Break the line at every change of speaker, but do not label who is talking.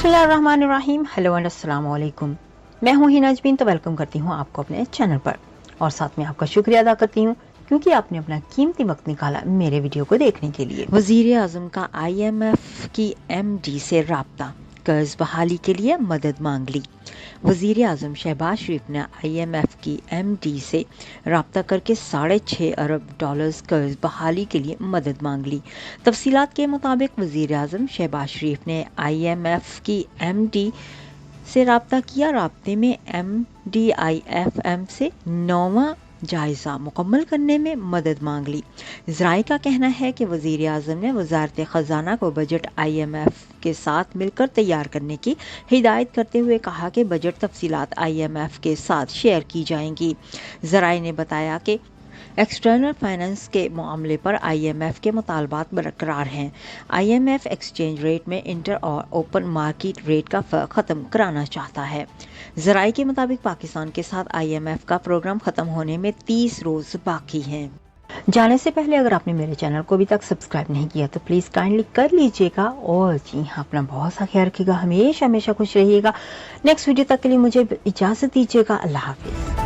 बिस्मिल्लाहिर्रहमानिर्रहीम। Hello and अस्सलाम वालेकुम। मैं हूँ हिना अजमीन, तो वेलकम करती हूँ आपको अपने चैनल पर और साथ में आपका शुक्रिया अदा करती हूँ क्योंकि आपने अपना कीमती वक्त निकाला मेरे वीडियो को देखने के लिए। वजीर आजम का IMF की MD से राब्ता, कर्ज बहाली के लिए मदद मांग ली। वजीर आजम शहबाज शरीफ ने IMF की MD से राब्ता करके $6.5 अरब कर्ज बहाली के लिए मदद मांग ली। तफसीलात के मुताबिक वजीर आजम शहबाज शरीफ ने IMF की MD से राब्ता किया। राब्ते में MDIFM से 9वां जायजा मुकम्मल करने में मदद मांग ली। ज़राए का कहना है कि वज़ीर आज़म ने वज़ारत ख़जाना को बजट IMF के साथ मिलकर तैयार करने की हिदायत करते हुए कहा कि बजट तफसीलात IMF के साथ शेयर की जाएंगी। ज़राए ने बताया कि एक्सटर्नल फाइनेंस के मामले पर IMF के मुतालबात बरकरार हैं। IMF एक्सचेंज रेट में इंटर और ओपन मार्केट रेट का फ़र्क ख़त्म कराना चाहता है। ज़राए के मुताबिक पाकिस्तान के साथ IMF का प्रोग्राम ख़त्म होने में 30 रोज़ बाकी हैं। जाने से पहले अगर आपने मेरे चैनल को अभी तक सब्सक्राइब नहीं किया तो प्लीज़ काइंडली कर लीजिएगा और जी हाँ, अपना बहुत सा ख्याल रखिएगा, हमेशा खुश रहिएगा। नेक्स्ट वीडियो तक के लिए मुझे इजाज़त दीजिएगा। अल्लाह हाफिज़।